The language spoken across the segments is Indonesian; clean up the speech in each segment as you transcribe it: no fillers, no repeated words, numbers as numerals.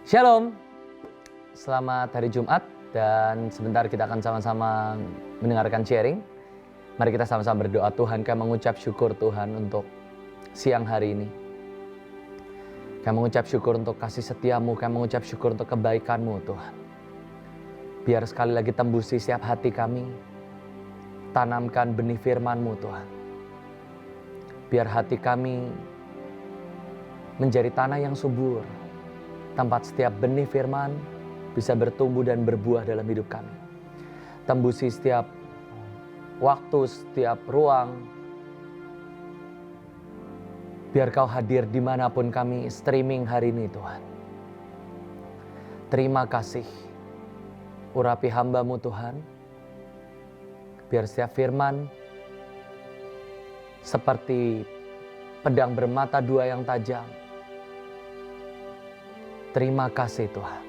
Shalom, selamat hari Jumat dan sebentar kita akan sama-sama mendengarkan sharing. Mari kita sama-sama berdoa. Tuhan, kami mengucap syukur Tuhan untuk siang hari ini. Kami mengucap syukur untuk kasih setiamu, kami mengucap syukur untuk kebaikanmu Tuhan. Biar sekali lagi tembusi setiap hati kami, tanamkan benih firman-Mu Tuhan. Biar hati kami menjadi tanah yang subur, tempat setiap benih firman bisa bertumbuh dan berbuah dalam hidup kami. Tembusi setiap waktu, setiap ruang. Biar Kau hadir dimanapun kami streaming hari ini Tuhan. Terima kasih. Urapi hamba-Mu Tuhan. Biar setiap firman seperti pedang bermata dua yang tajam. Terima kasih Tuhan.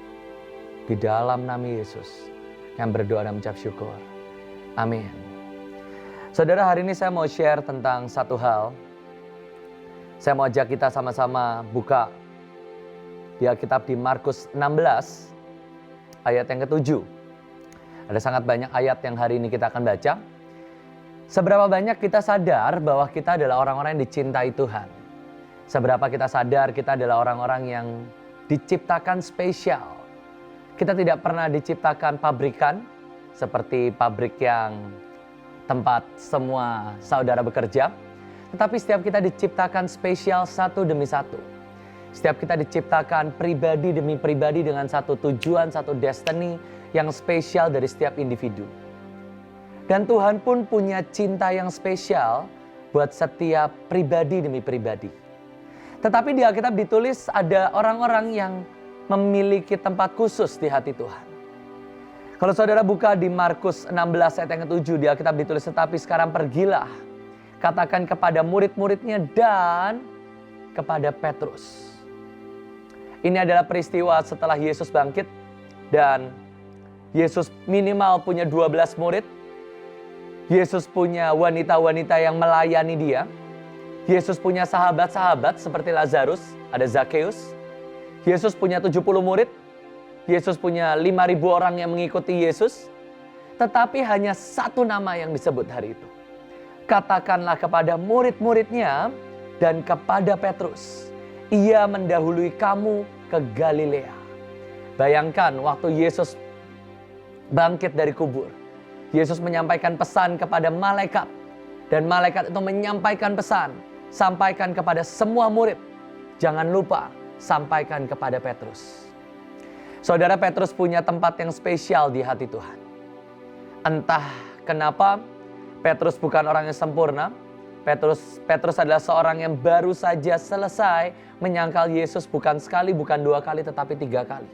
Di dalam nama Yesus yang berdoa dan mengucap syukur. Amin. Saudara, hari ini saya mau share tentang satu hal. Saya mau ajak kita sama-sama buka di Alkitab di Markus 16 ayat yang ke-7. Ada sangat banyak ayat yang hari ini kita akan baca. Seberapa banyak kita sadar bahwa kita adalah orang-orang yang dicintai Tuhan. Seberapa kita sadar kita adalah orang-orang yang diciptakan spesial. Kita tidak pernah diciptakan pabrikan, seperti pabrik yang tempat semua saudara bekerja. Tetapi setiap kita diciptakan spesial satu demi satu. Setiap kita diciptakan pribadi demi pribadi dengan satu tujuan, satu destiny yang spesial dari setiap individu. Dan Tuhan pun punya cinta yang spesial buat setiap pribadi demi pribadi. Tetapi di Alkitab ditulis ada orang-orang yang memiliki tempat khusus di hati Tuhan. Kalau saudara buka di Markus 16 ayat yang ke-7 di Alkitab ditulis, tetapi sekarang pergilah, katakan kepada murid-muridnya dan kepada Petrus. Ini adalah peristiwa setelah Yesus bangkit dan Yesus minimal punya 12 murid. Yesus punya wanita-wanita yang melayani dia. Yesus punya sahabat-sahabat seperti Lazarus, ada Zakheus. Yesus punya 70 murid. Yesus punya 5.000 orang yang mengikuti Yesus. Tetapi hanya satu nama yang disebut hari itu. Katakanlah kepada murid-muridnya dan kepada Petrus, ia mendahului kamu ke Galilea. Bayangkan waktu Yesus bangkit dari kubur. Yesus menyampaikan pesan kepada malaikat. Dan malaikat itu menyampaikan pesan. Sampaikan kepada semua murid. Jangan lupa, sampaikan kepada Petrus. Saudara, Petrus punya tempat yang spesial di hati Tuhan. Entah kenapa, Petrus bukan orang yang sempurna. Petrus adalah seorang yang baru saja selesai menyangkal Yesus bukan sekali, bukan 2 kali, tetapi 3 kali.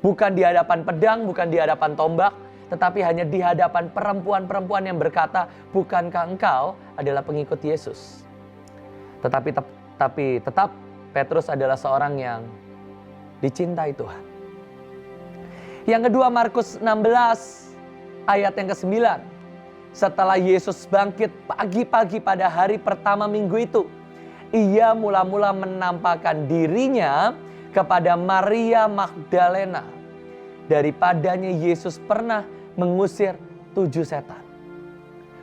Bukan di hadapan pedang, bukan di hadapan tombak, tetapi hanya di hadapan perempuan-perempuan yang berkata, bukankah engkau adalah pengikut Yesus? Tetapi tetap Petrus adalah seorang yang dicintai Tuhan. Yang kedua, Markus 16 ayat yang ke-9. Setelah Yesus bangkit pagi-pagi pada hari pertama minggu itu, ia mula-mula menampakkan dirinya kepada Maria Magdalena. Daripadanya Yesus pernah mengusir 7 setan.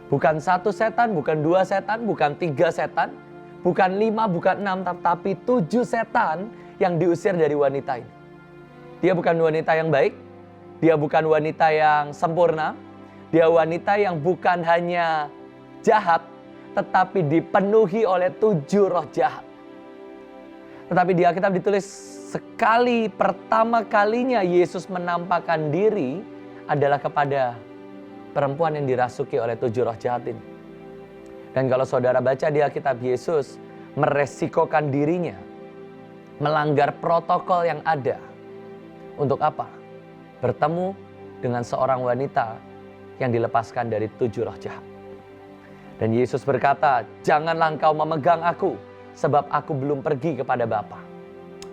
Bukan 1 setan, bukan 2 setan, bukan 3 setan, bukan 5, bukan 6, tapi 7 setan yang diusir dari wanita ini. Dia bukan wanita yang baik, dia bukan wanita yang sempurna, dia wanita yang bukan hanya jahat, tetapi dipenuhi oleh 7 roh jahat. Tetapi di Alkitab ditulis sekali pertama kalinya Yesus menampakkan diri adalah kepada perempuan yang dirasuki oleh 7 roh jahat ini. Dan kalau saudara baca di Alkitab, Yesus meresikokan dirinya, melanggar protokol yang ada. Untuk apa? Bertemu dengan seorang wanita yang dilepaskan dari 7 roh jahat. Dan Yesus berkata, janganlah engkau memegang aku, sebab aku belum pergi kepada Bapa.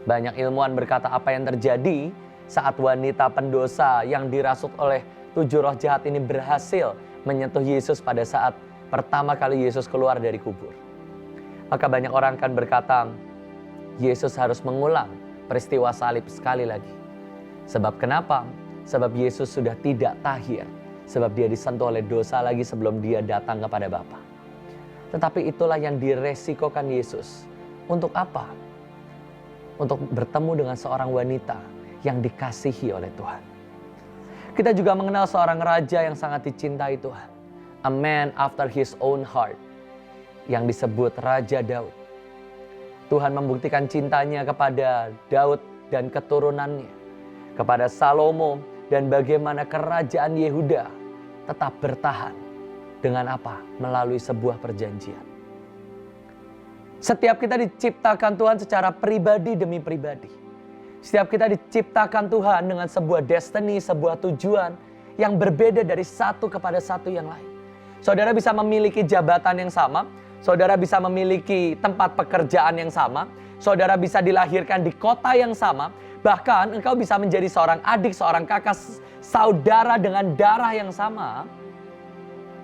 Banyak ilmuwan berkata apa yang terjadi saat wanita pendosa yang dirasuk oleh 7 roh jahat ini berhasil menyentuh Yesus pada saat pertama kali Yesus keluar dari kubur. Maka banyak orang akan berkata, Yesus harus mengulang peristiwa salib sekali lagi. Sebab kenapa? Sebab Yesus sudah tidak tahir. Sebab dia disentuh oleh dosa lagi sebelum dia datang kepada Bapa. Tetapi itulah yang diresikokan Yesus. Untuk apa? Untuk bertemu dengan seorang wanita yang dikasihi oleh Tuhan. Kita juga mengenal seorang raja yang sangat dicintai Tuhan. A man after his own heart. Yang disebut Raja Daud. Tuhan membuktikan cintanya kepada Daud dan keturunannya. Kepada Salomo dan bagaimana kerajaan Yehuda tetap bertahan. Dengan apa? Melalui sebuah perjanjian. Setiap kita diciptakan Tuhan secara pribadi demi pribadi. Setiap kita diciptakan Tuhan dengan sebuah destiny, sebuah tujuan yang berbeda dari satu kepada satu yang lain. Saudara bisa memiliki jabatan yang sama, saudara bisa memiliki tempat pekerjaan yang sama, saudara bisa dilahirkan di kota yang sama, bahkan engkau bisa menjadi seorang adik, seorang kakak, saudara dengan darah yang sama.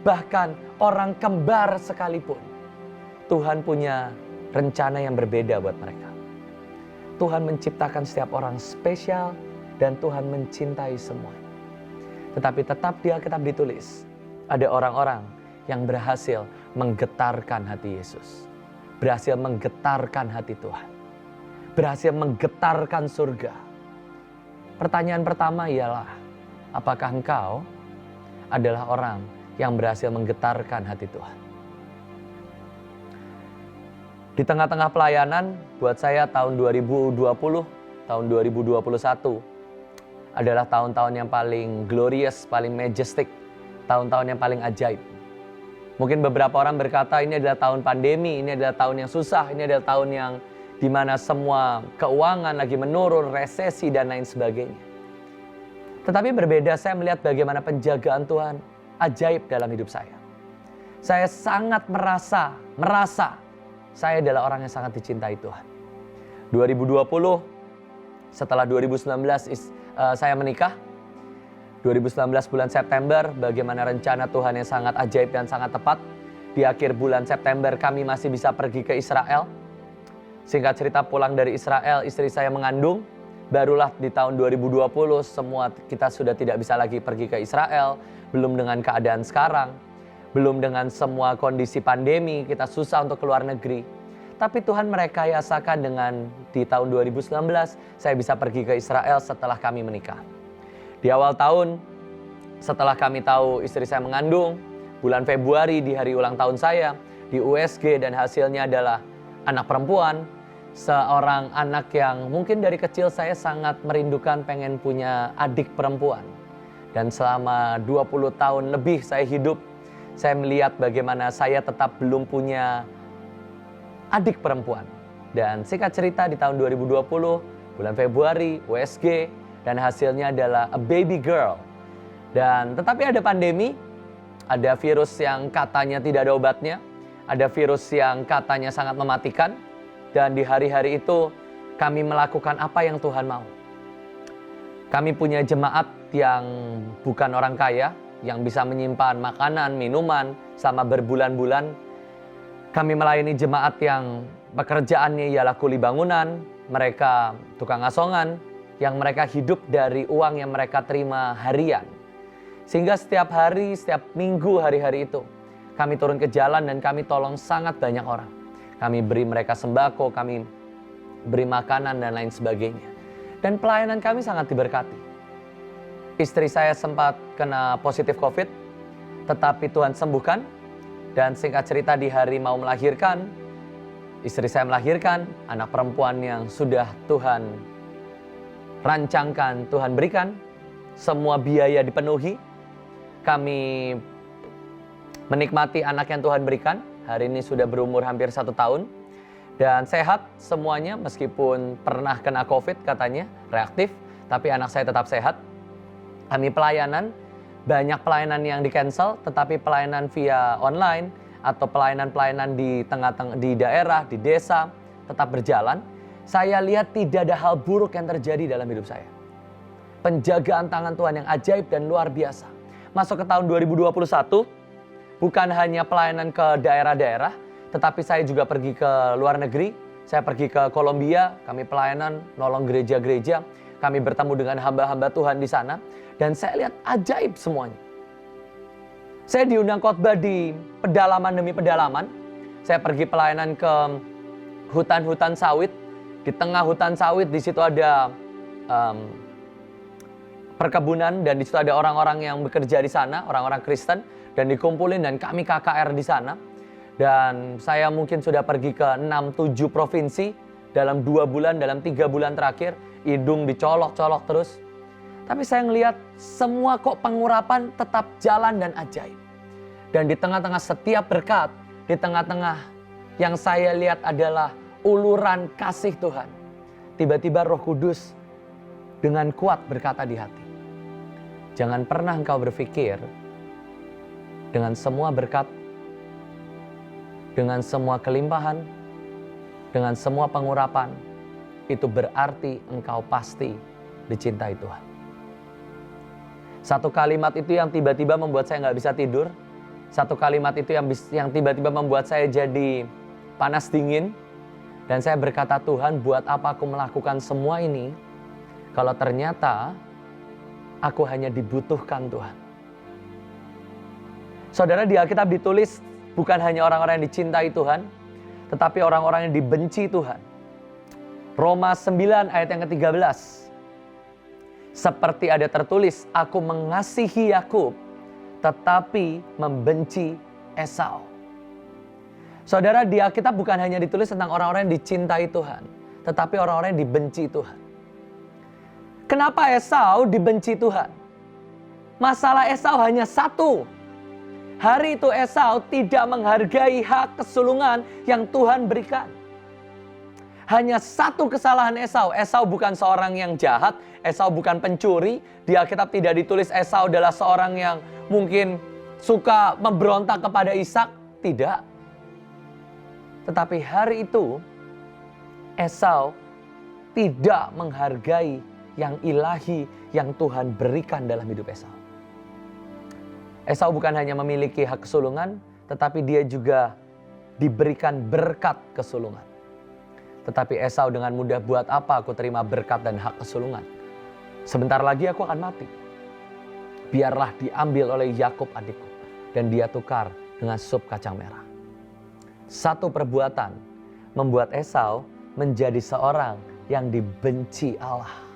Bahkan orang kembar sekalipun, Tuhan punya rencana yang berbeda buat mereka. Tuhan menciptakan setiap orang spesial dan Tuhan mencintai semua. Tetapi tetap di Alkitab ditulis, ada orang-orang yang berhasil menggetarkan hati Yesus. Berhasil menggetarkan hati Tuhan. Berhasil menggetarkan surga. Pertanyaan pertama ialah, apakah engkau adalah orang yang berhasil menggetarkan hati Tuhan? Di tengah-tengah pelayanan, buat saya tahun 2020, tahun 2021 adalah tahun-tahun yang paling glorious, paling majestic, tahun-tahun yang paling ajaib. Mungkin beberapa orang berkata ini adalah tahun pandemi, ini adalah tahun yang susah, ini adalah tahun yang dimana semua keuangan lagi menurun, resesi dan lain sebagainya. Tetapi berbeda, saya melihat bagaimana penjagaan Tuhan ajaib dalam hidup saya. Saya sangat merasa saya adalah orang yang sangat dicintai Tuhan. 2020, setelah 2019 saya menikah. 2019 bulan September, bagaimana rencana Tuhan yang sangat ajaib dan sangat tepat. Di akhir bulan September kami masih bisa pergi ke Israel. Singkat cerita, pulang dari Israel, istri saya mengandung. Barulah di tahun 2020 semua kita sudah tidak bisa lagi pergi ke Israel. Belum dengan keadaan sekarang. Belum dengan semua kondisi pandemi, kita susah untuk keluar negeri. Tapi Tuhan merekayasakan dengan di tahun 2019, saya bisa pergi ke Israel setelah kami menikah. Di awal tahun, setelah kami tahu istri saya mengandung, bulan Februari di hari ulang tahun saya, di USG dan hasilnya adalah anak perempuan. Seorang anak yang mungkin dari kecil saya sangat merindukan pengen punya adik perempuan. Dan selama 20 tahun lebih saya hidup, saya melihat bagaimana saya tetap belum punya adik perempuan. Dan singkat cerita di tahun 2020, bulan Februari, USG, dan hasilnya adalah a baby girl. Dan tetapi ada pandemi, ada virus yang katanya tidak ada obatnya, ada virus yang katanya sangat mematikan. Dan di hari-hari itu kami melakukan apa yang Tuhan mau. Kami punya jemaat yang bukan orang kaya, yang bisa menyimpan makanan, minuman selama berbulan-bulan. Kami melayani jemaat yang pekerjaannya ialah kuli bangunan, mereka tukang asongan, yang mereka hidup dari uang yang mereka terima harian. Sehingga setiap hari, setiap minggu, hari-hari itu, kami turun ke jalan dan kami tolong sangat banyak orang. Kami beri mereka sembako, kami beri makanan dan lain sebagainya. Dan pelayanan kami sangat diberkati. Istri saya sempat kena positif COVID, tetapi Tuhan sembuhkan. Dan singkat cerita di hari mau melahirkan, istri saya melahirkan anak perempuan yang sudah Tuhan rancangkan, Tuhan berikan. Semua biaya dipenuhi. Kami menikmati anak yang Tuhan berikan. Hari ini sudah berumur hampir 1 tahun. Dan sehat semuanya meskipun pernah kena COVID katanya, reaktif. Tapi anak saya tetap sehat. Kami pelayanan, banyak pelayanan yang di-cancel, tetapi pelayanan via online atau pelayanan-pelayanan di daerah, di desa tetap berjalan. Saya lihat tidak ada hal buruk yang terjadi dalam hidup saya. Penjagaan tangan Tuhan yang ajaib dan luar biasa. Masuk ke tahun 2021, bukan hanya pelayanan ke daerah-daerah, tetapi saya juga pergi ke luar negeri. Saya pergi ke Kolombia, kami pelayanan, nolong gereja-gereja. kami bertemu dengan hamba-hamba Tuhan di sana. Dan saya lihat ajaib semuanya. Saya diundang khotbah di pedalaman demi pedalaman. Saya pergi pelayanan ke hutan-hutan sawit. Di tengah hutan sawit, di situ ada perkebunan dan di situ ada orang-orang yang bekerja di sana, orang-orang Kristen, dan dikumpulin dan kami KKR di sana. Dan saya mungkin sudah pergi ke 6-7 provinsi dalam 2 bulan, dalam 3 bulan terakhir, hidung dicolok-colok terus. Tapi saya ngelihat semua kok pengurapan tetap jalan dan ajaib. Dan di tengah-tengah setiap berkat, di tengah-tengah yang saya lihat adalah uluran kasih Tuhan. Tiba-tiba Roh Kudus dengan kuat berkata di hati, jangan pernah engkau berpikir dengan semua berkat, dengan semua kelimpahan, dengan semua pengurapan, itu berarti engkau pasti dicintai Tuhan. Satu kalimat itu yang tiba-tiba membuat saya nggak bisa tidur. Satu kalimat itu yang tiba-tiba membuat saya jadi panas dingin. Dan saya berkata, Tuhan, buat apa aku melakukan semua ini kalau ternyata aku hanya dibutuhkan Tuhan. Saudara, di Alkitab ditulis bukan hanya orang-orang yang dicintai Tuhan, tetapi orang-orang yang dibenci Tuhan. Roma 9 ayat yang ke-13. Seperti ada tertulis, aku mengasihi Yakub, tetapi membenci Esau. Saudara, di Alkitab bukan hanya ditulis tentang orang-orang yang dicintai Tuhan, tetapi orang-orang yang dibenci Tuhan. Kenapa Esau dibenci Tuhan? Masalah Esau hanya satu. Hari itu Esau tidak menghargai hak kesulungan yang Tuhan berikan. Hanya satu kesalahan Esau. Esau bukan seorang yang jahat. Esau bukan pencuri. Di Alkitab tidak ditulis Esau adalah seorang yang mungkin suka memberontak kepada Ishak. Tidak. Tetapi hari itu Esau tidak menghargai yang ilahi yang Tuhan berikan dalam hidup Esau. Esau bukan hanya memiliki hak kesulungan, tetapi dia juga diberikan berkat kesulungan. Tetapi Esau dengan mudah, buat apa aku terima berkat dan hak kesulungan? Sebentar lagi aku akan mati. Biarlah diambil oleh Yakub adikku dan dia tukar dengan sup kacang merah. Satu perbuatan membuat Esau menjadi seorang yang dibenci Allah.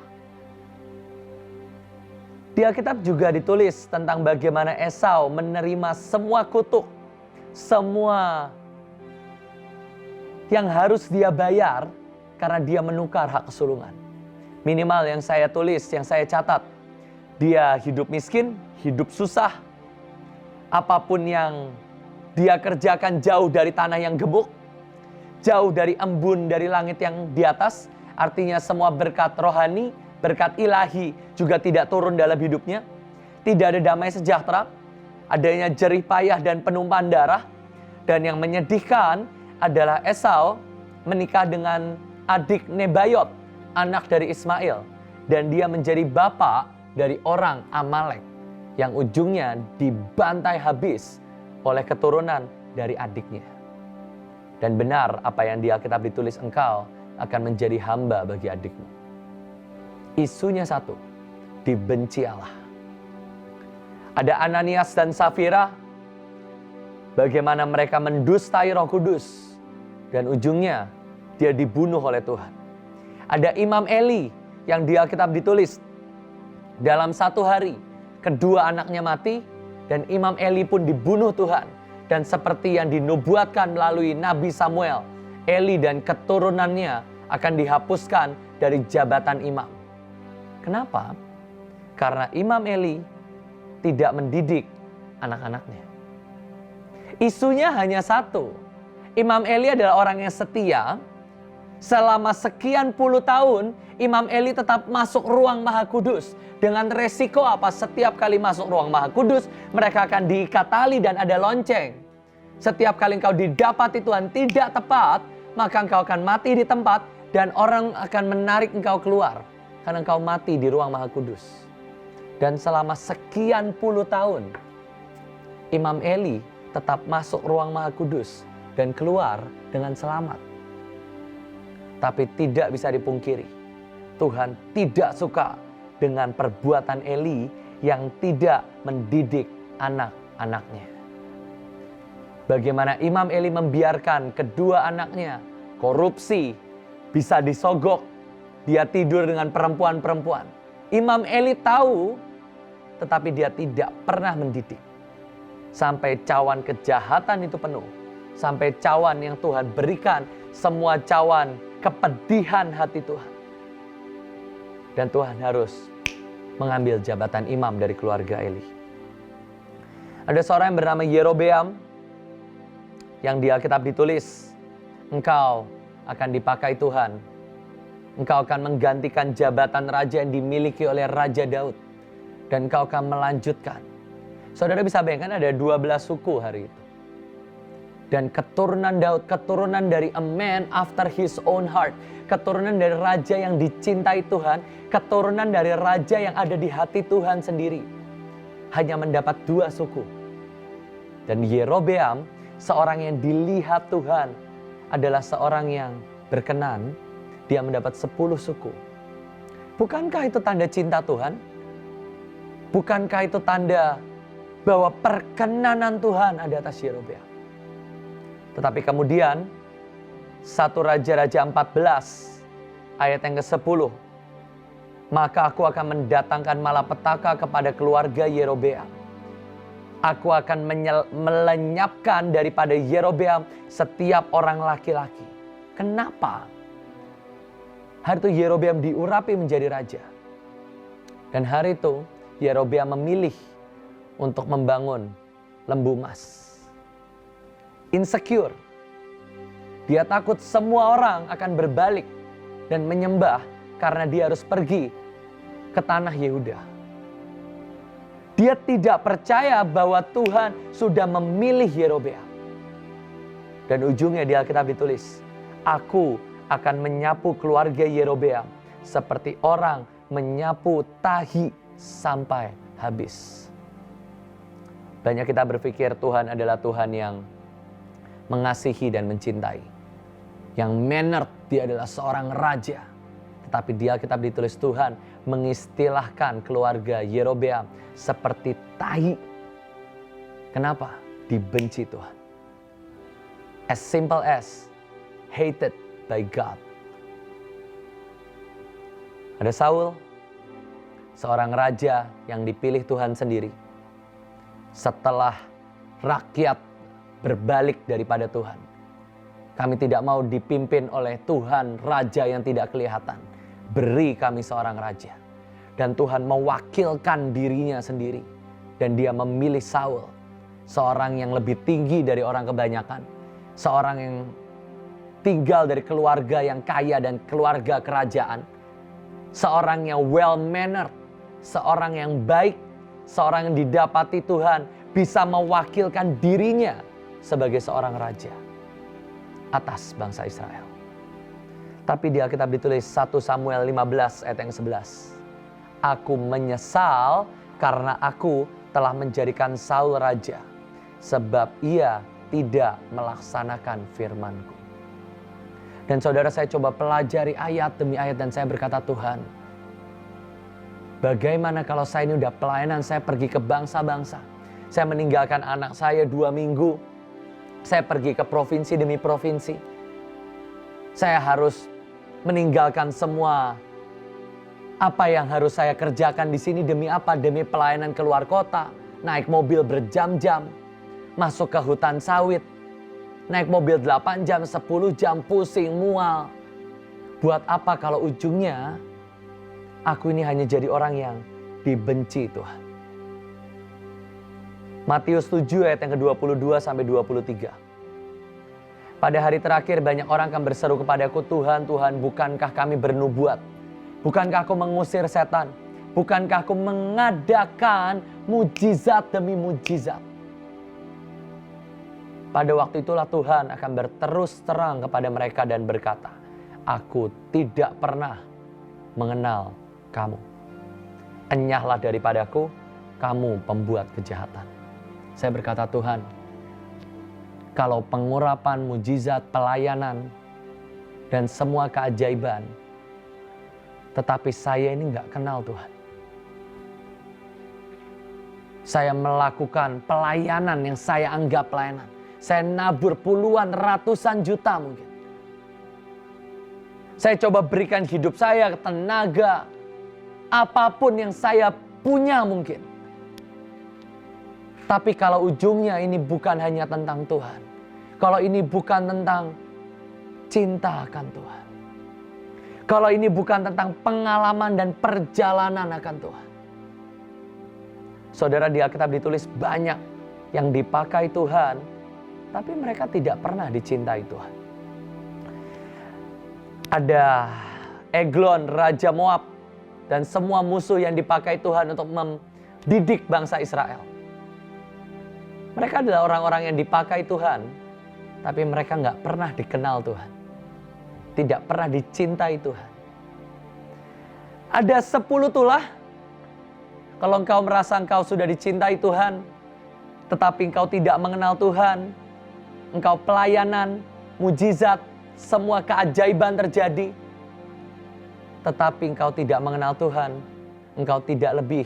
Di Alkitab juga ditulis tentang bagaimana Esau menerima semua kutuk, semua yang harus dia bayar karena dia menukar hak kesulungan. Minimal yang saya tulis, yang saya catat, dia hidup miskin, hidup susah. Apapun yang dia kerjakan jauh dari tanah yang gemuk, jauh dari embun dari langit yang di atas. Artinya semua berkat rohani, berkat ilahi juga tidak turun dalam hidupnya. Tidak ada damai sejahtera, adanya jerih payah dan penumpahan darah. Dan yang menyedihkan adalah Esau menikah dengan adik Nebayot, anak dari Ismail. Dan dia menjadi bapak dari orang Amalek yang ujungnya dibantai habis oleh keturunan dari adiknya. Dan benar apa yang di Alkitab ditulis, engkau akan menjadi hamba bagi adikmu. Isunya satu, dibenci Allah. Ada Ananias dan Safira, bagaimana mereka mendustai Roh Kudus. Dan ujungnya dia dibunuh oleh Tuhan. Ada Imam Eli yang di Alkitab ditulis dalam satu hari kedua anaknya mati dan Imam Eli pun dibunuh Tuhan. Dan seperti yang dinubuatkan melalui Nabi Samuel, Eli dan keturunannya akan dihapuskan dari jabatan imam. Kenapa? Karena Imam Eli tidak mendidik anak-anaknya. Isunya hanya satu. Imam Eli adalah orang yang setia. Selama sekian puluh tahun, Imam Eli tetap masuk ruang Maha Kudus. Dengan resiko apa? Setiap kali masuk ruang Maha Kudus, mereka akan diikat tali dan ada lonceng. Setiap kali engkau didapati Tuhan tidak tepat, maka engkau akan mati di tempat dan orang akan menarik engkau keluar. Karena engkau mati di ruang Maha Kudus. Dan selama sekian puluh tahun, Imam Eli tetap masuk ruang Maha Kudus dan keluar dengan selamat. Tapi tidak bisa dipungkiri, Tuhan tidak suka dengan perbuatan Eli yang tidak mendidik anak-anaknya. Bagaimana Imam Eli membiarkan kedua anaknya korupsi, bisa disogok, dia tidur dengan perempuan-perempuan. Imam Eli tahu, tetapi dia tidak pernah mendidik. Sampai cawan kejahatan itu penuh. Sampai cawan yang Tuhan berikan, semua cawan kepedihan hati Tuhan. Dan Tuhan harus mengambil jabatan imam dari keluarga Eli. Ada seorang yang bernama Yerobeam, yang di Alkitab ditulis, engkau akan dipakai Tuhan. Engkau akan menggantikan jabatan raja yang dimiliki oleh Raja Daud. Dan engkau akan melanjutkan. Saudara bisa bayangkan ada 12 suku hari itu. Dan keturunan Daud, keturunan dari a man after his own heart. Keturunan dari raja yang dicintai Tuhan. Keturunan dari raja yang ada di hati Tuhan sendiri. Hanya mendapat 2 suku. Dan Yerobeam, seorang yang dilihat Tuhan, adalah seorang yang berkenan. Dia mendapat 10 suku. Bukankah itu tanda cinta Tuhan? Bukankah itu tanda bahwa perkenanan Tuhan ada atas Yerobeam? Tetapi kemudian 1 Raja-Raja 14 ayat yang ke-10. Maka aku akan mendatangkan malapetaka kepada keluarga Yerobeam. Aku akan melenyapkan daripada Yerobeam setiap orang laki-laki. Kenapa? Hari itu Yerobeam diurapi menjadi raja. Dan hari itu Yerobeam memilih untuk membangun lembu emas. Insecure. Dia takut semua orang akan berbalik dan menyembah karena dia harus pergi ke tanah Yehuda. Dia tidak percaya bahwa Tuhan sudah memilih Yerobeam. Dan ujungnya di Alkitab ditulis, aku akan menyapu keluarga Yerobeam seperti orang menyapu tahi sampai habis. Banyak kita berpikir Tuhan adalah Tuhan yang mengasihi dan mencintai. Yang mannered, dia adalah seorang raja. Tetapi di Alkitab ditulis Tuhan mengistilahkan keluarga Yerobeam seperti tahi. Kenapa? Dibenci Tuhan. As simple as hated by God. Ada Saul, seorang raja yang dipilih Tuhan sendiri. Setelah rakyat berbalik daripada Tuhan. Kami tidak mau dipimpin oleh Tuhan raja yang tidak kelihatan. Beri kami seorang raja. Dan Tuhan mewakilkan dirinya sendiri. Dan dia memilih Saul. Seorang yang lebih tinggi dari orang kebanyakan. Seorang yang tinggal dari keluarga yang kaya dan keluarga kerajaan. Seorang yang well-mannered. Seorang yang baik. Seorang yang didapati Tuhan bisa mewakilkan dirinya sebagai seorang raja atas bangsa Israel. Tapi di Alkitab ditulis 1 Samuel 15 ayat yang 11. Aku menyesal karena aku telah menjadikan Saul raja, sebab ia tidak melaksanakan firman-Ku. Dan saudara, saya coba pelajari ayat demi ayat dan saya berkata, Tuhan, bagaimana kalau saya ini udah pelayanan, saya pergi ke bangsa-bangsa. Saya meninggalkan anak saya 2 minggu. Saya pergi ke provinsi demi provinsi. Saya harus meninggalkan semua apa yang harus saya kerjakan di sini demi apa? Demi pelayanan keluar kota, naik mobil berjam-jam, masuk ke hutan sawit, naik mobil 8 jam, 10 jam, pusing, mual. Buat apa kalau ujungnya aku ini hanya jadi orang yang dibenci Tuhan. Matius 7 ayat yang ke-22 sampai 23. Pada hari terakhir banyak orang akan berseru kepadaku, Tuhan, Tuhan, bukankah kami bernubuat? Bukankah aku mengusir setan? Bukankah aku mengadakan mujizat demi mujizat? Pada waktu itulah Tuhan akan berterus terang kepada mereka dan berkata, aku tidak pernah mengenal kamu. Enyahlah daripadaku, kamu pembuat kejahatan. Saya berkata, Tuhan, kalau pengurapan, mujizat, pelayanan, dan semua keajaiban Tetapi saya ini nggak kenal Tuhan. Saya melakukan pelayanan yang saya anggap pelayanan. Saya nabur puluhan, ratusan juta mungkin. Saya coba berikan hidup saya, tenaga, apapun yang saya punya mungkin. Tapi kalau ujungnya ini bukan hanya tentang Tuhan. Kalau ini bukan tentang cinta akan Tuhan. Kalau ini bukan tentang pengalaman dan perjalanan akan Tuhan. Saudara, di Alkitab ditulis banyak yang dipakai Tuhan, tapi mereka tidak pernah dicintai Tuhan. Ada Eglon, Raja Moab, dan semua musuh yang dipakai Tuhan untuk mendidik bangsa Israel. Mereka adalah orang-orang yang dipakai Tuhan, tapi mereka nggak pernah dikenal Tuhan. Tidak pernah dicintai Tuhan. Ada 10 tulah. Kalau engkau merasa engkau sudah dicintai Tuhan, tetapi engkau tidak mengenal Tuhan, engkau pelayanan, mujizat, semua keajaiban terjadi, tetapi engkau tidak mengenal Tuhan, engkau tidak lebih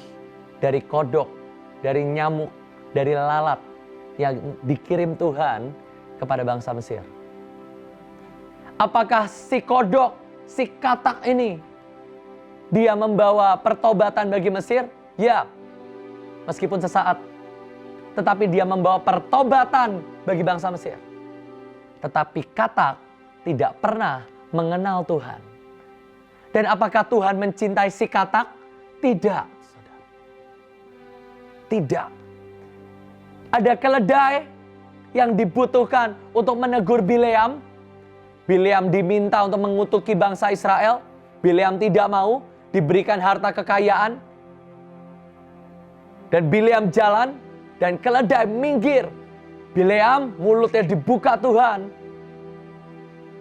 dari kodok, dari nyamuk, dari lalat yang dikirim Tuhan kepada bangsa Mesir. Apakah si kodok, si katak ini, dia membawa pertobatan bagi Mesir? Ya, meskipun sesaat. Tetapi dia membawa pertobatan bagi bangsa Mesir. Tetapi katak tidak pernah mengenal Tuhan. Dan apakah Tuhan mencintai si katak? Tidak, saudara. Tidak. Ada keledai yang dibutuhkan untuk menegur Bileam. Bileam diminta untuk mengutuki bangsa Israel. Bileam tidak mau, diberikan harta kekayaan. Dan Bileam jalan, dan keledai minggir. Bileam mulutnya dibuka Tuhan.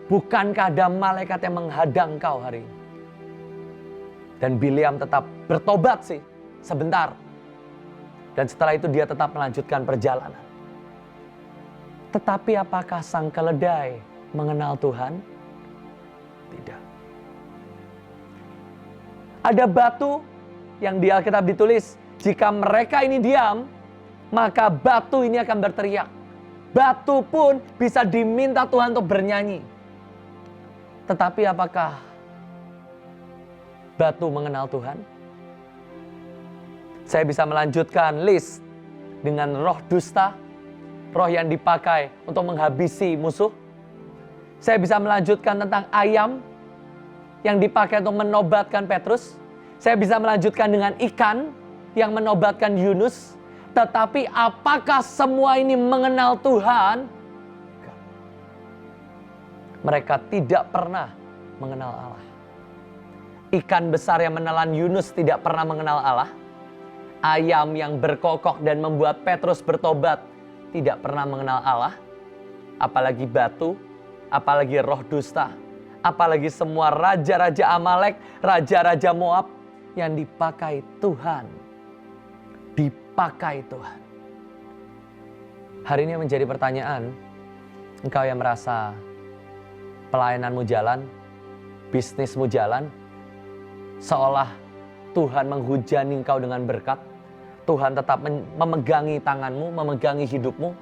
Bukankah ada malaikat yang menghadang kau hari ini? Dan Bileam tetap bertobat sih, sebentar. Dan setelah itu dia tetap melanjutkan perjalanan. Tetapi apakah sang keledai mengenal Tuhan? Tidak. Ada batu yang di Alkitab ditulis, jika mereka ini diam, maka batu ini akan berteriak. Batu pun bisa diminta Tuhan untuk bernyanyi. Tetapi apakah batu mengenal Tuhan? Saya bisa melanjutkan list dengan roh dusta, roh yang dipakai untuk menghabisi musuh. Saya bisa melanjutkan tentang ayam yang dipakai untuk menobatkan Petrus. Saya bisa melanjutkan dengan ikan yang menobatkan Yunus. Tetapi apakah semua ini mengenal Tuhan? Mereka tidak pernah mengenal Allah. Ikan besar yang menelan Yunus tidak pernah mengenal Allah. Ayam yang berkokok dan membuat Petrus bertobat tidak pernah mengenal Allah. Apalagi batu, apalagi roh dusta, apalagi semua raja-raja Amalek, raja-raja Moab yang dipakai Tuhan. Dipakai Tuhan. Hari ini menjadi pertanyaan, engkau yang merasa pelayananmu jalan, bisnismu jalan, seolah Tuhan menghujani engkau dengan berkat, Tuhan tetap memegangi tanganmu, memegangi hidupmu.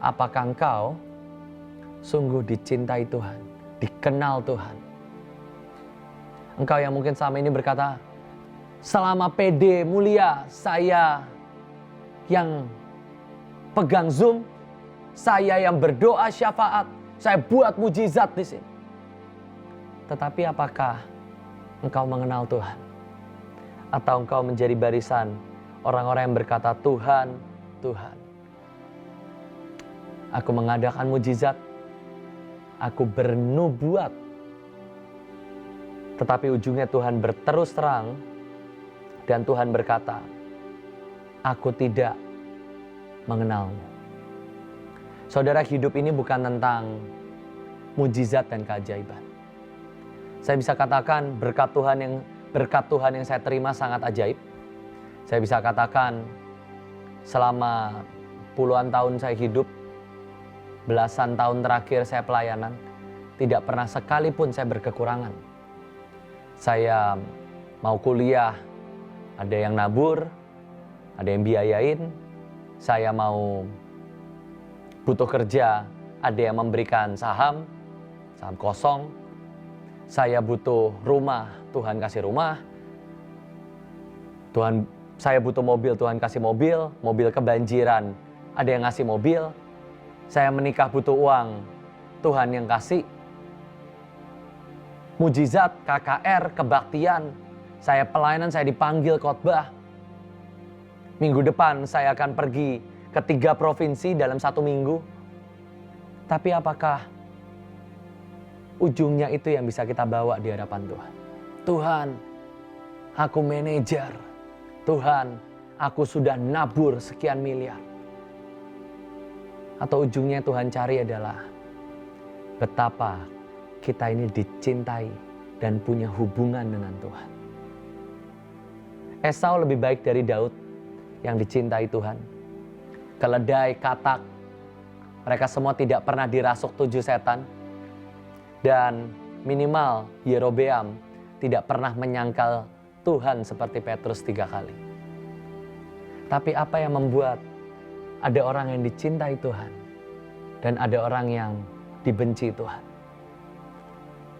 Apakah engkau sungguh dicintai Tuhan, dikenal Tuhan? Engkau yang mungkin selama ini berkata, selama PD mulia, saya yang pegang Zoom, saya yang berdoa syafaat, saya buat mujizat di sini. Tetapi apakah engkau mengenal Tuhan? Atau engkau menjadi barisan orang-orang yang berkata, Tuhan, Tuhan, aku mengadakan mujizat, aku bernubuat, tetapi ujungnya Tuhan berterus terang dan Tuhan berkata, aku tidak mengenalmu. Saudara, hidup ini bukan tentang mujizat dan keajaiban. Saya bisa katakan berkat Tuhan yang saya terima sangat ajaib. Saya bisa katakan selama puluhan tahun saya hidup, belasan tahun terakhir saya pelayanan, tidak pernah sekalipun saya berkekurangan. Saya mau kuliah, ada yang nabur, ada yang biayain. Saya mau butuh kerja, ada yang memberikan saham kosong. Saya butuh rumah, Tuhan kasih rumah. Saya butuh mobil, Tuhan kasih mobil. Mobil kebanjiran, ada yang ngasih mobil. Saya menikah butuh uang, Tuhan yang kasih. Mujizat, KKR, kebaktian. Saya pelayanan, saya dipanggil khotbah. Minggu depan saya akan pergi ke 3 provinsi dalam 1 minggu. Tapi apakah ujungnya itu yang bisa kita bawa di hadapan Tuhan? Tuhan, aku manajer. Tuhan, aku sudah nabur sekian miliar. Atau ujungnya Tuhan cari adalah betapa kita ini dicintai dan punya hubungan dengan Tuhan. Esau lebih baik dari Daud yang dicintai Tuhan. Keledai, katak, mereka semua tidak pernah dirasuk 7 setan. Dan minimal Yerobeam tidak pernah menyangkal Tuhan seperti Petrus 3 kali. Tapi apa yang membuat ada orang yang dicintai Tuhan dan ada orang yang dibenci Tuhan?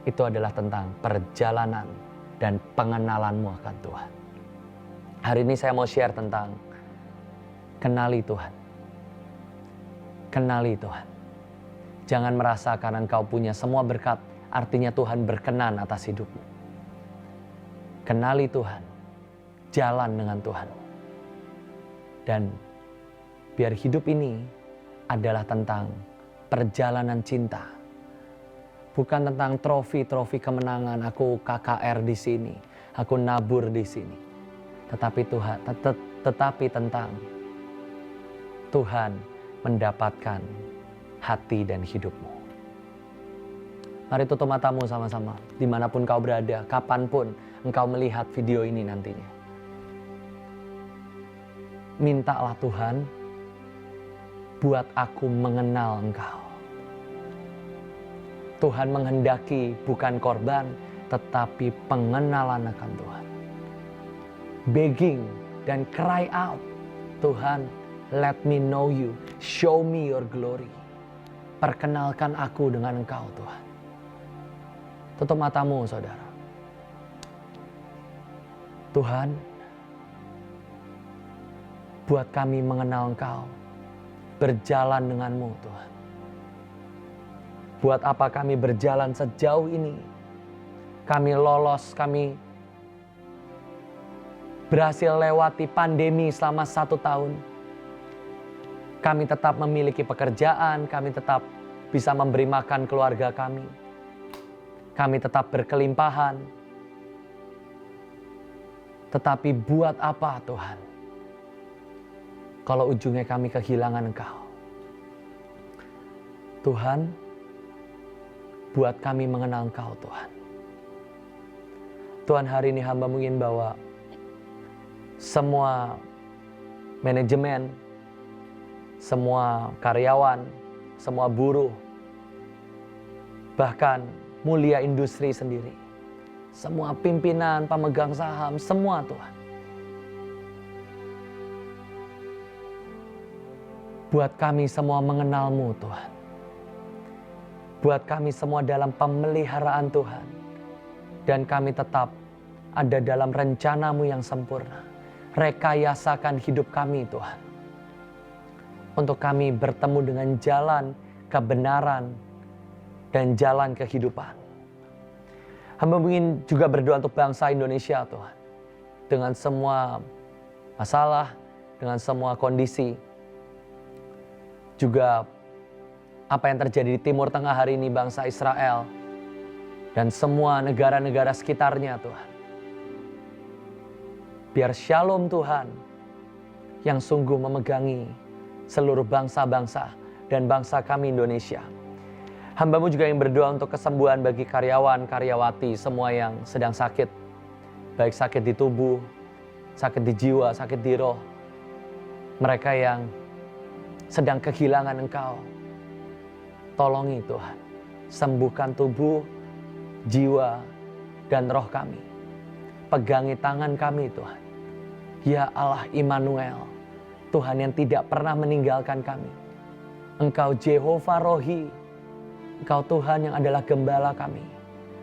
Itu adalah tentang perjalanan dan pengenalanmu akan Tuhan. Hari ini saya mau share tentang kenali Tuhan. Kenali Tuhan. Jangan merasa karena engkau punya semua berkat, artinya Tuhan berkenan atas hidupmu. Kenali Tuhan. Jalan dengan Tuhan. Dan biar hidup ini adalah tentang perjalanan cinta. Bukan tentang trofi-trofi kemenangan, aku KKR di sini, aku nabur di sini. Tetapi tentang Tuhan mendapatkan hati dan hidupmu. Mari tutup matamu sama-sama, dimanapun kau berada, kapanpun engkau melihat video ini nantinya. Mintalah Tuhan, buat aku mengenal Engkau. Tuhan menghendaki bukan korban, tetapi pengenalan akan Tuhan. Begging dan cry out, Tuhan, let me know you, show me your glory. Perkenalkan aku dengan Engkau, Tuhan. Tutup matamu, saudara. Tuhan, buat kami mengenal Engkau, berjalan denganmu, Tuhan. Buat apa kami berjalan sejauh ini? Kami lolos, kami berhasil lewati pandemi selama 1 tahun. Kami tetap memiliki pekerjaan, kami tetap bisa memberi makan keluarga kami. Kami tetap berkelimpahan. Tetapi buat apa, Tuhan? Kalau ujungnya kami kehilangan Engkau. Tuhan, buat kami mengenal Engkau, Tuhan. Tuhan, hari ini hamba ingin bawa semua manajemen, semua karyawan, semua buruh, bahkan mulia industri sendiri, semua pimpinan, pemegang saham, semua Tuhan. Buat kami semua mengenal-Mu, Tuhan. Buat kami semua dalam pemeliharaan Tuhan. Dan kami tetap ada dalam rencana-Mu yang sempurna. Rekayasakan hidup kami, Tuhan. Untuk kami bertemu dengan jalan kebenaran dan jalan kehidupan. Hamba ingin juga berdoa untuk bangsa Indonesia, Tuhan. Dengan semua masalah, dengan semua kondisi. Juga apa yang terjadi di Timur Tengah hari ini, bangsa Israel. Dan semua negara-negara sekitarnya, Tuhan. Biar shalom Tuhan yang sungguh memegangi seluruh bangsa-bangsa dan bangsa kami Indonesia. Hamba-Mu juga yang berdoa untuk kesembuhan bagi karyawan, karyawati, semua yang sedang sakit. Baik sakit di tubuh, sakit di jiwa, sakit di roh. Mereka yang sedang kehilangan Engkau. Tolongi Tuhan. Sembuhkan tubuh, jiwa, dan roh kami. Pegangi tangan kami Tuhan. Ya Allah Immanuel, Tuhan yang tidak pernah meninggalkan kami. Engkau Jehovah Rohi, Engkau Tuhan yang adalah gembala kami.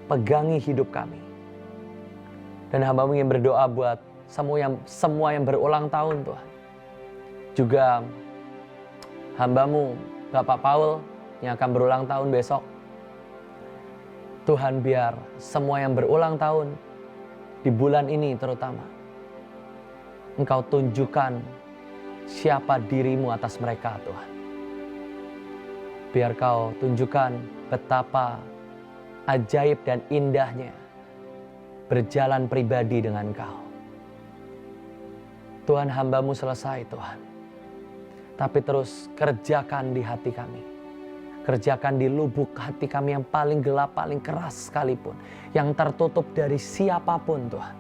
Pegangi hidup kami. Dan hamba ingin berdoa buat semua yang berulang tahun Tuhan. Juga hambamu Bapak Paul yang akan berulang tahun besok. Tuhan biar semua yang berulang tahun di bulan ini terutama, Engkau tunjukkan siapa dirimu atas mereka Tuhan. Biar Kau tunjukkan betapa ajaib dan indahnya berjalan pribadi dengan Kau. Tuhan, hambamu selesai Tuhan. Tapi terus kerjakan di hati kami. Kerjakan di lubuk hati kami yang paling gelap, paling keras sekalipun. Yang tertutup dari siapapun Tuhan.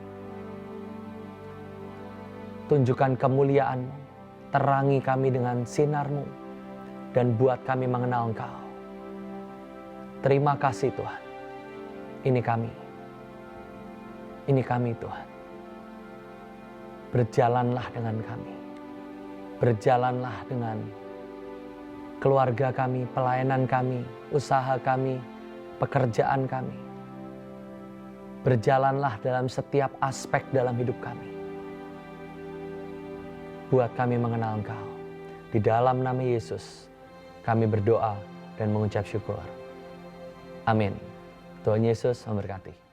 Tunjukkan kemuliaan-Mu. Terangi kami dengan sinar-Mu. Dan buat kami mengenal Engkau. Terima kasih Tuhan. Ini kami. Ini kami Tuhan. Berjalanlah dengan kami. Berjalanlah dengan keluarga kami, pelayanan kami, usaha kami, pekerjaan kami. Berjalanlah dalam setiap aspek dalam hidup kami. Buat kami mengenal Engkau. Di dalam nama Yesus, kami berdoa dan mengucap syukur. Amin. Tuhan Yesus memberkati.